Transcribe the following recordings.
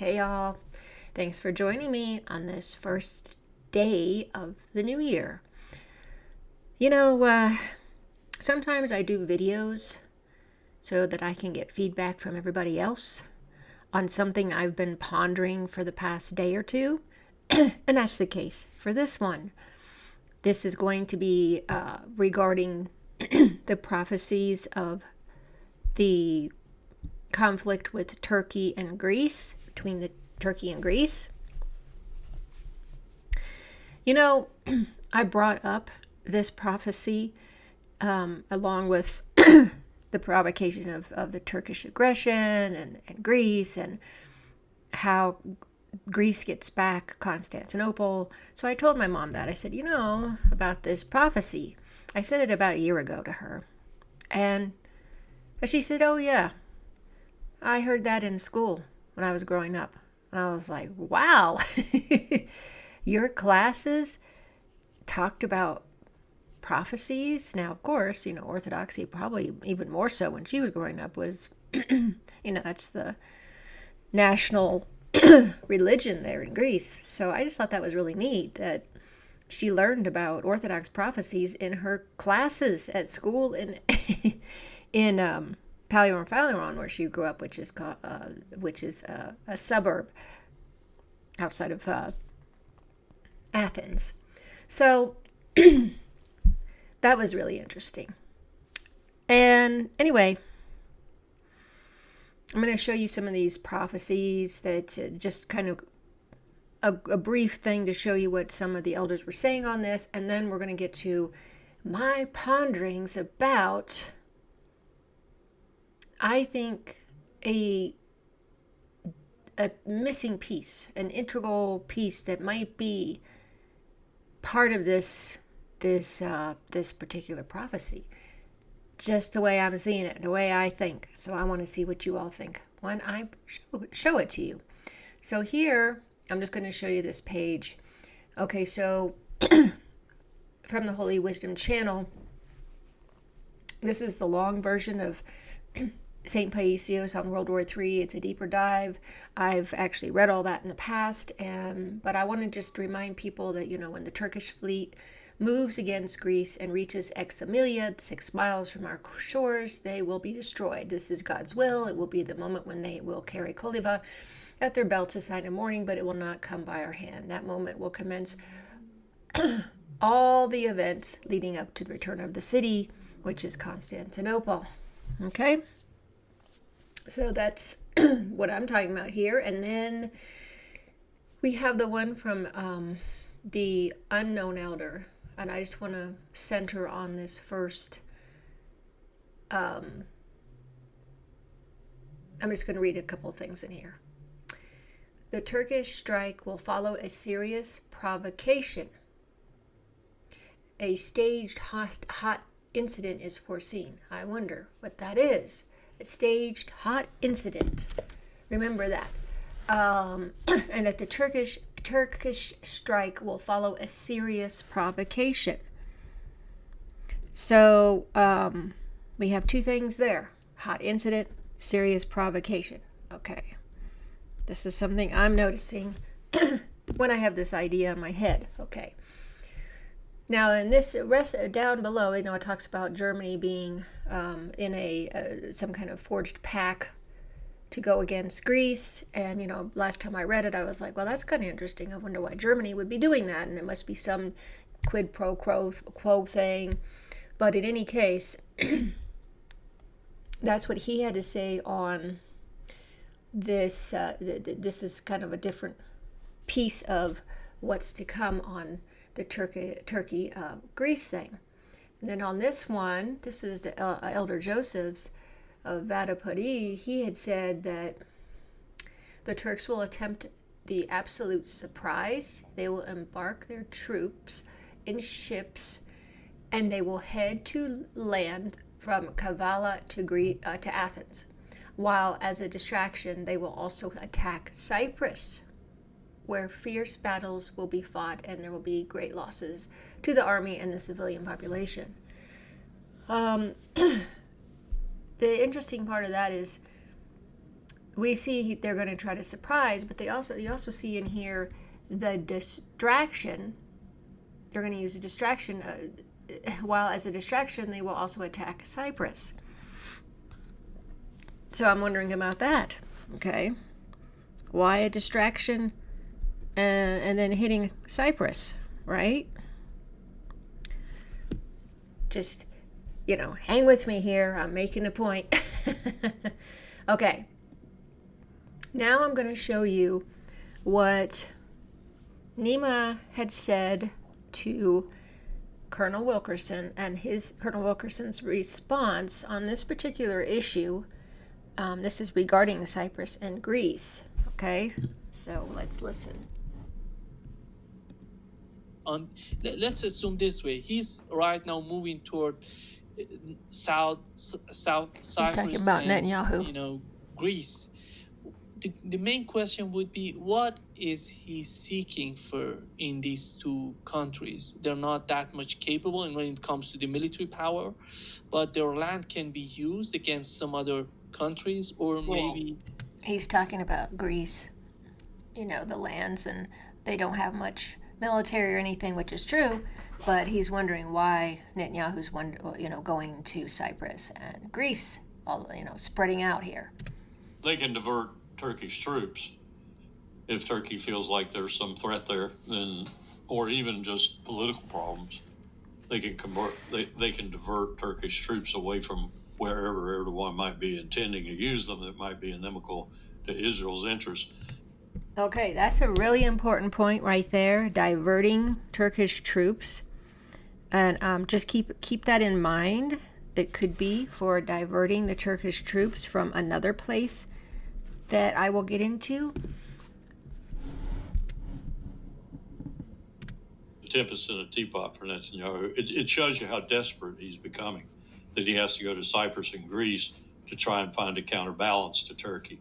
Hey y'all, thanks for joining me on this first day of the new year. Sometimes I do videos so that I can get feedback from everybody else on something I've been pondering for the past day or two, and that's the case for this one. This is going to be regarding the prophecies of the conflict with Turkey and Greece, between the Turkey and Greece. I brought up this prophecy along with the provocation of the Turkish aggression and Greece, and how Greece gets back Constantinople. So I told my mom that. I said, about this prophecy. I said it about a year ago to her. And she said, oh yeah, I heard that in school when I was growing up. And I was like, wow, your classes talked about prophecies? Now, of course, Orthodoxy, probably even more so when she was growing up, was, that's the national religion there in Greece. So I just thought that was really neat that she learned about Orthodox prophecies in her classes at school in Palaeon, where she grew up, which is a suburb outside of Athens. So that was really interesting. And anyway, I'm going to show you some of these prophecies that just kind of a brief thing to show you what some of the elders were saying on this, and then we're going to get to my ponderings about, I think, a missing piece, an integral piece that might be part of this particular prophecy. Just the way I'm seeing it, the way I think. So I want to see what you all think when I show it to you. So here, I'm just going to show you this page. Okay, so from the Holy Wisdom channel, this is the long version of St. Paisios on World War III. It's a deeper dive. I've actually read all that in the past, but I want to just remind people that, when the Turkish fleet moves against Greece and reaches Examilia, 6 miles from our shores, they will be destroyed. This is God's will. It will be the moment when they will carry Koliva at their belts, a sign of mourning, but it will not come by our hand. That moment will commence all the events leading up to the return of the city, which is Constantinople. Okay? So that's what I'm talking about here. And then we have the one from the unknown elder. And I just want to center on this first. I'm just going to read a couple things in here. The Turkish strike will follow a serious provocation. A staged hot incident is foreseen. I wonder what that is. A staged hot incident. Remember that. And that the Turkish strike will follow a serious provocation. So we have two things there. Hot incident, serious provocation. Okay. This is something I'm noticing when I have this idea in my head. Okay. Now, in this rest down below, it talks about Germany being in some kind of forged pact to go against Greece. And, last time I read it, I was like, well, that's kind of interesting. I wonder why Germany would be doing that. And there must be some quid pro quo thing. But in any case, that's what he had to say on this. This is kind of a different piece of what's to come on the Turkey-Greece thing. And then on this one, this is the Elder Joseph's of Vadapudi. He had said that the Turks will attempt the absolute surprise. They will embark their troops in ships, and they will head to land from Kavala to Athens, while as a distraction they will also attack Cyprus, where fierce battles will be fought and there will be great losses to the army and the civilian population. The interesting part of that is we see they're going to try to surprise, but you also see in here the distraction. They're going to use a distraction. While as a distraction, they will also attack Cyprus. So I'm wondering about that. Okay, why a distraction and then hitting Cyprus, right? Just, hang with me here. I'm making a point. Okay. Now I'm going to show you what Nima had said to Colonel Wilkerson and Colonel Wilkerson's response on this particular issue. This is regarding Cyprus and Greece. Okay, so let's listen. Let's assume this way: he's right now moving toward South Cyprus. He's talking about Netanyahu. Greece. The main question would be, what is he seeking for in these two countries? They're not that much capable when it comes to the military power, but their land can be used against some other countries, or maybe... He's talking about Greece, the lands, and they don't have much military or anything, which is true, but he's wondering why Netanyahu's going to Cyprus and Greece, spreading out here. They can divert Turkish troops if Turkey feels like there's some threat there, then, or even just political problems. They can divert Turkish troops away from wherever Erdogan might be intending to use them that might be inimical to Israel's interests. Okay, that's a really important point right there, diverting Turkish troops. And just keep that in mind. It could be for diverting the Turkish troops from another place that I will get into. The tempest in a teapot for Netanyahu. It shows you how desperate he's becoming, that he has to go to Cyprus and Greece to try and find a counterbalance to Turkey.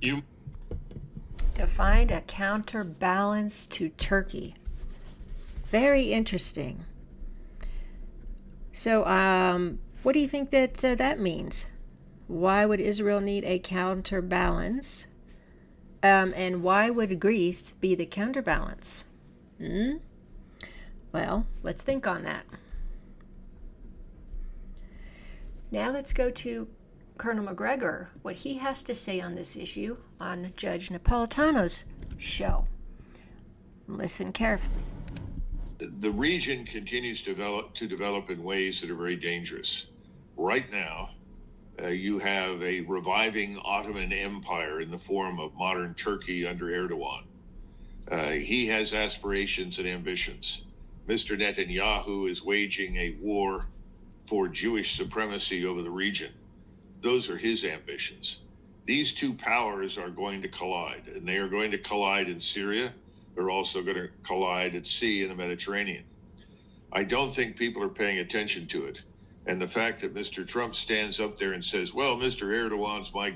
To find a counterbalance to Turkey. Very interesting. So, what do you think that means? Why would Israel need a counterbalance? And why would Greece be the counterbalance? Well, let's think on that. Now let's go to Colonel McGregor, what he has to say on this issue on Judge Napolitano's show. Listen carefully. The region continues to develop in ways that are very dangerous. Right now, you have a reviving Ottoman Empire in the form of modern Turkey under Erdogan. He has aspirations and ambitions. Mr. Netanyahu is waging a war for Jewish supremacy over the region. Those are his ambitions. These two powers are going to collide, and they are going to collide in Syria. They're also going to collide at sea in the Mediterranean. I don't think people are paying attention to it. And the fact that Mr. Trump stands up there and says, well, Mr. Erdogan's my...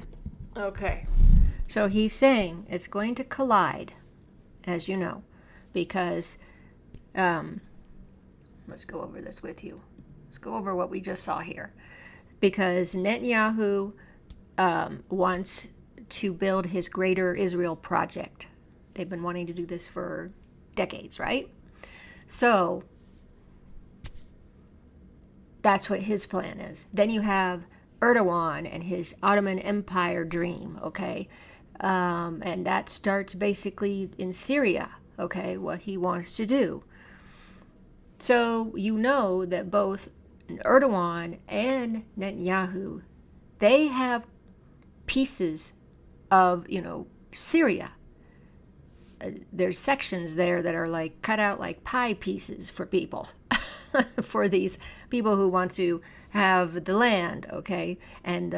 Okay. So he's saying it's going to collide, as you know, because, let's go over this with you. Let's go over what we just saw here. Because Netanyahu wants to build his Greater Israel project. They've been wanting to do this for decades, right? So that's what his plan is. Then you have Erdogan and his Ottoman Empire dream, okay? And that starts basically in Syria, okay, what he wants to do. So you know that both Erdogan and Netanyahu, they have pieces of, Syria. There's sections there that are like cut out like pie pieces for people, for these people who want to have the land, okay? And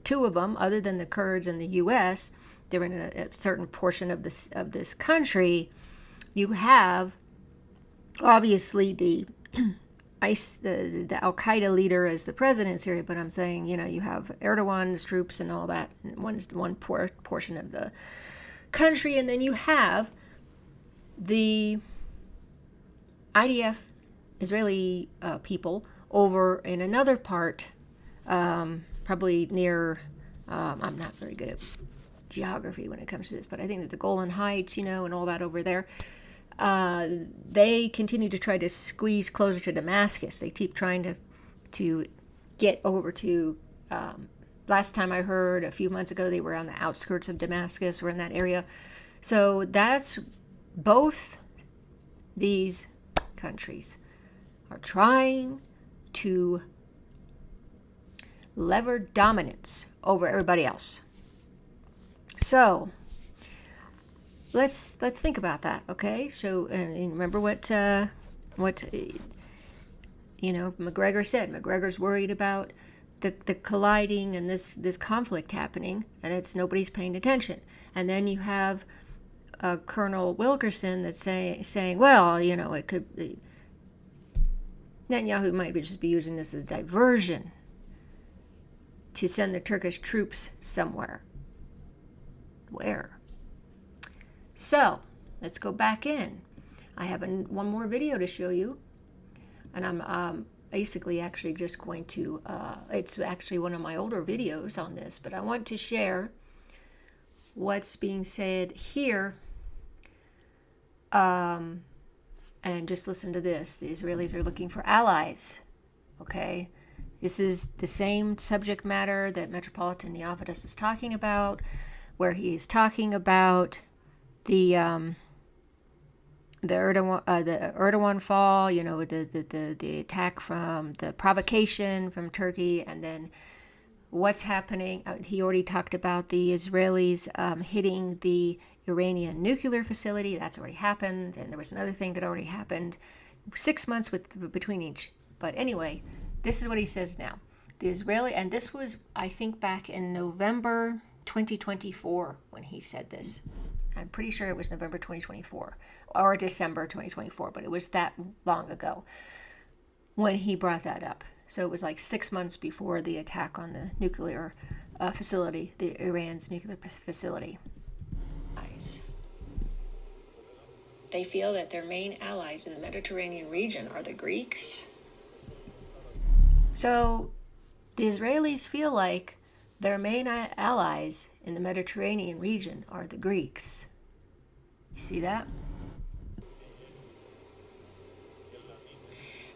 two of them, other than the Kurds and the U.S., they're in a certain portion of this country. You have obviously the Al-Qaeda leader as the president in Syria, but I'm saying, you have Erdogan's troops and all that, one portion of the country, and then you have the IDF Israeli people over in another part, probably near, I'm not very good at geography when it comes to this, but I think that the Golan Heights, and all that over there, they continue to try to squeeze closer to Damascus. They keep trying to get over to, last time I heard, a few months ago, they were on the outskirts of Damascus or in that area. So that's both these countries are trying to lever dominance over everybody else. So let's think about that, okay? So and remember what McGregor said. McGregor's worried about the colliding and this conflict happening, and it's nobody's paying attention. And then you have Colonel Wilkerson that's saying, well, it could be, Netanyahu might just be using this as a diversion to send the Turkish troops somewhere. Where? So let's go back in. I have one more video to show you, and I'm basically actually just going to, it's actually one of my older videos on this, but I want to share what's being said here, and just listen to this. The Israelis are looking for allies, okay? This is the same subject matter that Metropolitan Neophytus is talking about, where he is talking about the Erdogan fall, the attack from the provocation from Turkey, and then what's happening. He already talked about the Israelis hitting the Iranian nuclear facility. That's already happened, and there was another thing that already happened 6 months between each. But anyway, this is what he says now. The Israeli, and this was, I think, back in November 2024 when he said this. I'm pretty sure it was November 2024 or December 2024, but it was that long ago when he brought that up. So it was like 6 months before the attack on the nuclear facility, the Iran's nuclear facility. They feel that their main allies in the Mediterranean region are the Greeks. So the Israelis feel like their main allies in the Mediterranean region are the Greeks. You see that?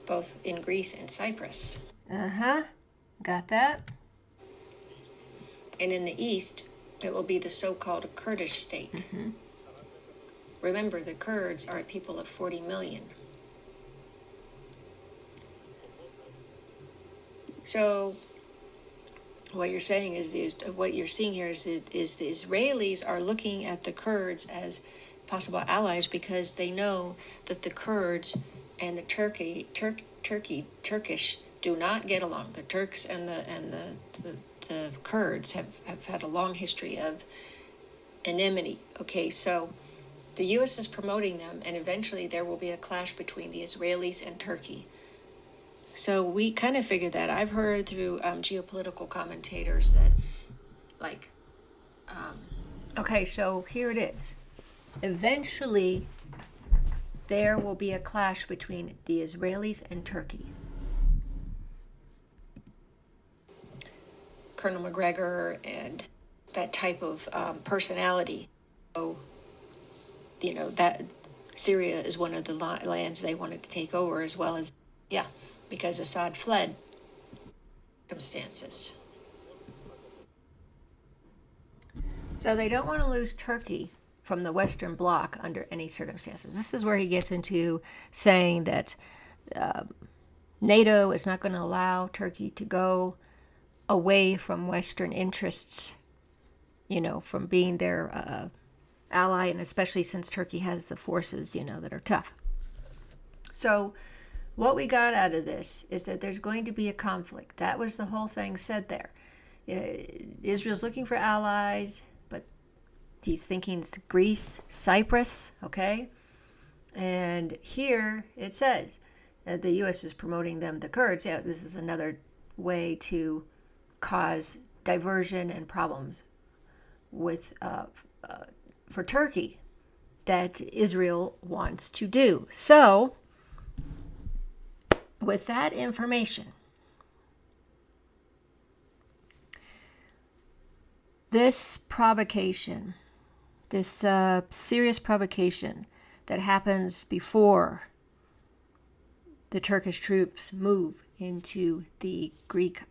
Both in Greece and Cyprus. Got that? And in the east, it will be the so-called Kurdish state. Mm-hmm. Remember, the Kurds are a people of 40 million. So what you're saying is what you're seeing here is the Israelis are looking at the Kurds as possible allies because they know that the Kurds and the Turkish do not get along. The Turks and the Kurds have had a long history of enmity. Okay, so the U.S. is promoting them, and eventually there will be a clash between the Israelis and Turkey. So we kind of figured that. I've heard through geopolitical commentators that, okay, so here it is. Eventually, there will be a clash between the Israelis and Turkey. Colonel McGregor and that type of personality. So, that Syria is one of the lands they wanted to take over, as well as, because Assad fled. Circumstances. So they don't want to lose Turkey from the Western Bloc under any circumstances. This is where he gets into saying that NATO is not going to allow Turkey to go away from Western interests, from being their ally, and especially since Turkey has the forces, that are tough. So what we got out of this is that there's going to be a conflict. That was the whole thing said there. Israel's looking for allies, but he's thinking it's Greece, Cyprus, okay? And here it says that the U.S. is promoting them, the Kurds. Yeah, this is another way to cause diversion and problems with for Turkey that Israel wants to do. So, with that information, this provocation, this serious provocation that happens before the Turkish troops move into the Greek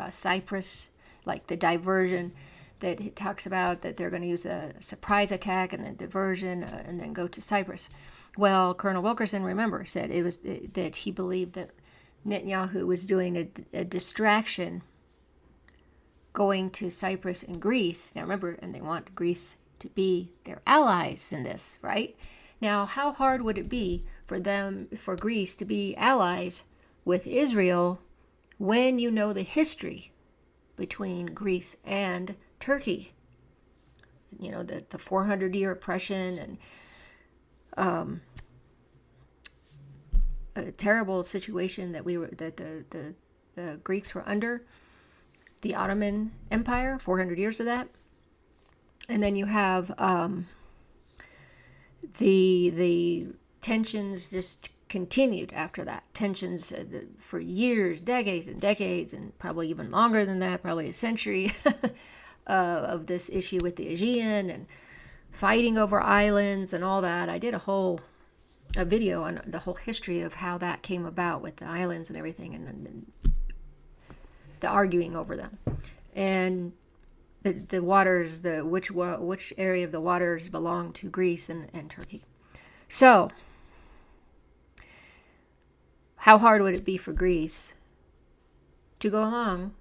Cyprus, like the diversion that it talks about, that they're going to use a surprise attack and then diversion and then go to Cyprus. Well, Colonel Wilkerson, remember, said that he believed that Netanyahu was doing a distraction going to Cyprus and Greece. Now remember, and they want Greece to be their allies in this, right? Now, how hard would it be for Greece to be allies with Israel when you know the history between Greece and Turkey? You know, the 400-year oppression and a terrible situation that the Greeks were under. The Ottoman Empire, 400 years of that. And then you have the tensions just continued after that. Tensions for years, decades and decades, and probably even longer than that, probably a century of this issue with the Aegean and fighting over islands and all that. I did a video on the whole history of how that came about with the islands and everything, and the arguing over them, and the waters, which area of the waters belong to Greece and Turkey. So, how hard would it be for Greece to go along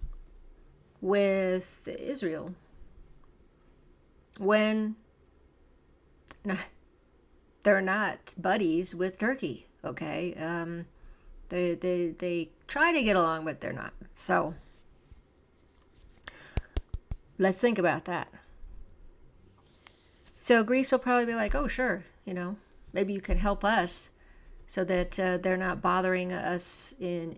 with Israel when they're not buddies with Turkey? Okay, they try to get along, but they're not. So let's think about that. So Greece will probably be like, oh, sure, maybe you can help us so that they're not bothering us in,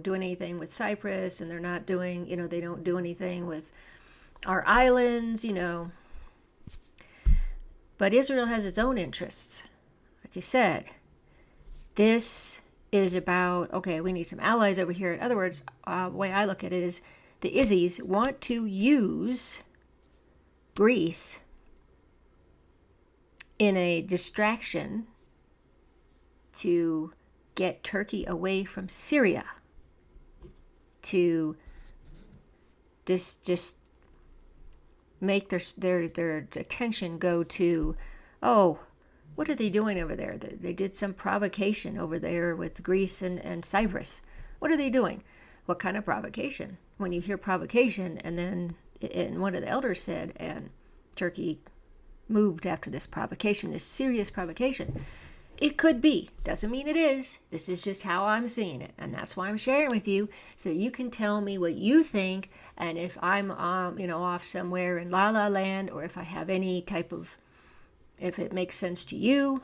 doing anything with Cyprus, and they're not doing, they don't do anything with our islands, But Israel has its own interests. Like I said, this is about, okay, we need some allies over here. In other words, the way I look at it is the Izzies want to use Greece in a distraction to get Turkey away from Syria, to just make their attention go to, oh, what are they doing over there? They did some provocation over there with Greece and Cyprus. What are they doing? What kind of provocation? When you hear provocation, and one of the elders said, and Turkey moved after this provocation, this serious provocation. It could be. Doesn't mean it is. This is just how I'm seeing it. And that's why I'm sharing with you, so that you can tell me what you think. And if I'm, off somewhere in La La Land, or if I have any type of, if it makes sense to you.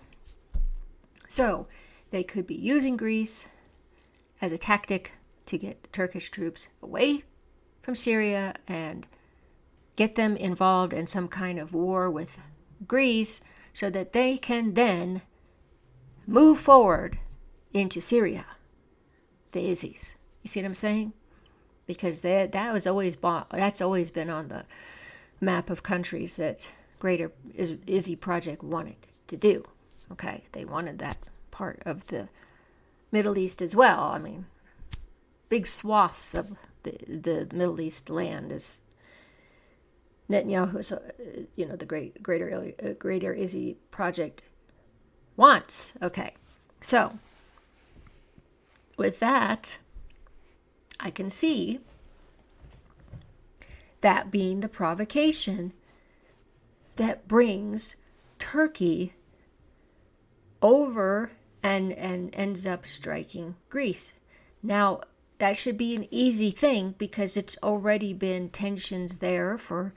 So they could be using Greece as a tactic to get the Turkish troops away from Syria and get them involved in some kind of war with Greece, so that they can then move forward into Syria, the Izzies. You see what I'm saying? Because that's always been on the map of countries that Greater Izzy Project wanted to do. Okay, they wanted that part of the Middle East as well. I mean, big swaths of the Middle East land is Netanyahu's, the Greater Izzy Project wants. Okay, so with that, I can see that being the provocation that brings Turkey over and ends up striking Greece. Now, that should be an easy thing, because it's already been tensions there for,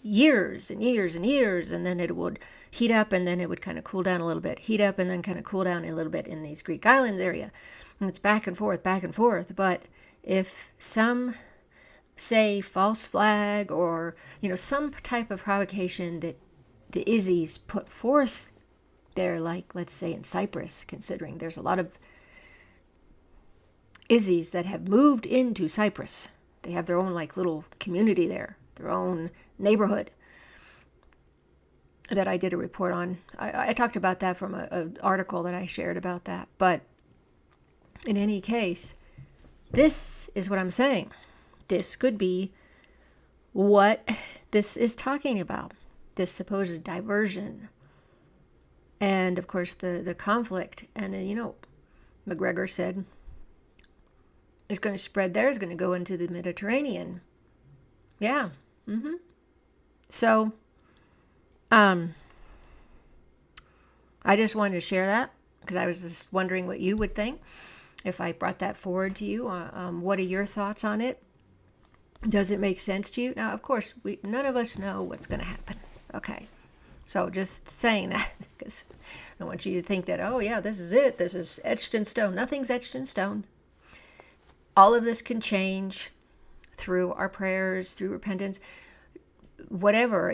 years and years and years, and then it would heat up, and then it would kind of cool down a little bit, heat up, and then kind of cool down a little bit in these Greek islands area. And it's back and forth, but if some, say, false flag, or, some type of provocation that the Izzies put forth there, like, let's say in Cyprus, considering there's a lot of Izzies that have moved into Cyprus, They have their own like little community there, their own neighborhood that I did a report on. I talked about that from an article that I shared about that. But in any case, this is what I'm saying. This could be what this is talking about, this supposed diversion. And of course, the conflict. And, McGregor said it's going to spread there, it's going to go into the Mediterranean. Yeah. So, I just wanted to share that because I was just wondering what you would think if I brought that forward to you. What are your thoughts on it? Does it make sense to you? Now, of course, none of us know what's going to happen. Okay. So just saying that because I want you to think that, oh yeah, this is it. This is etched in stone. Nothing's etched in stone. All of this can change through our prayers, through repentance. Whatever,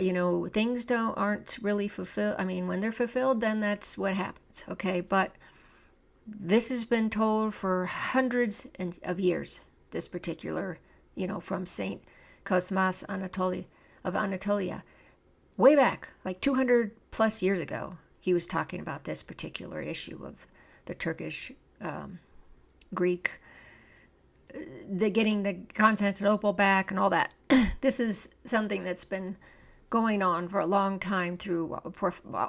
things aren't really fulfilled. I mean, when they're fulfilled, then that's what happens, okay? But this has been told for hundreds of years, this particular, from Saint Cosmas of Anatolia. Way back, like 200 plus years ago, he was talking about this particular issue of the Turkish, Greek, getting the Constantinople back and all that. This is something that's been going on for a long time through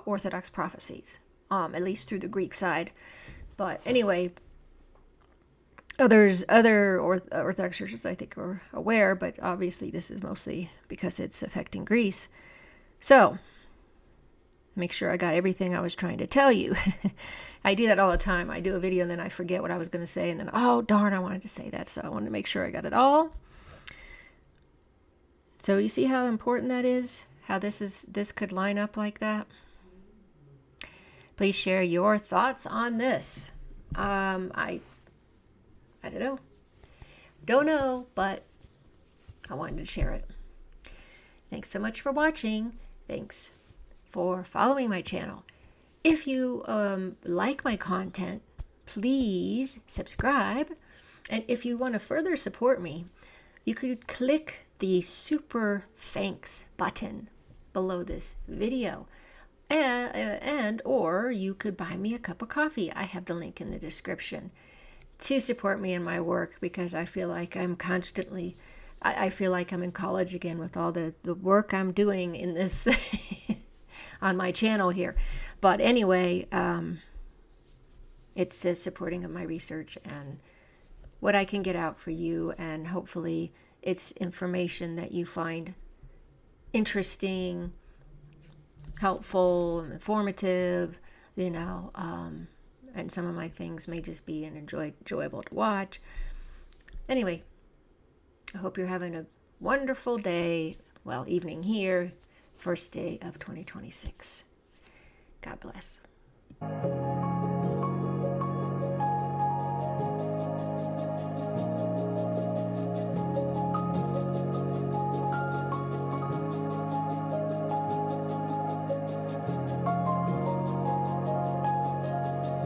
Orthodox prophecies, at least through the Greek side. But anyway, other Orthodox churches, I think, are aware, but obviously this is mostly because it's affecting Greece. So, make sure I got everything I was trying to tell you. I do that all the time. I do a video and then I forget what I was going to say, and then, oh, darn, I wanted to say that. So I wanted to make sure I got it all. So you see how important that is? How this could line up like that? Please share your thoughts on this. I don't know. Don't know, but I wanted to share it. Thanks so much for watching. Thanks for following my channel. If you like my content, please subscribe. And if you want to further support me, you could click the super thanks button below this video. And or you could buy me a cup of coffee. I have the link in the description to support me in my work, because I feel like I feel like I'm in college again with all the work I'm doing in this on my channel here. But anyway, it's a supporting of my research and what I can get out for you, and hopefully it's information that you find interesting, helpful, informative, and some of my things may just be enjoyable to watch. Anyway, I hope you're having a wonderful day, evening here, first day of 2026. God bless.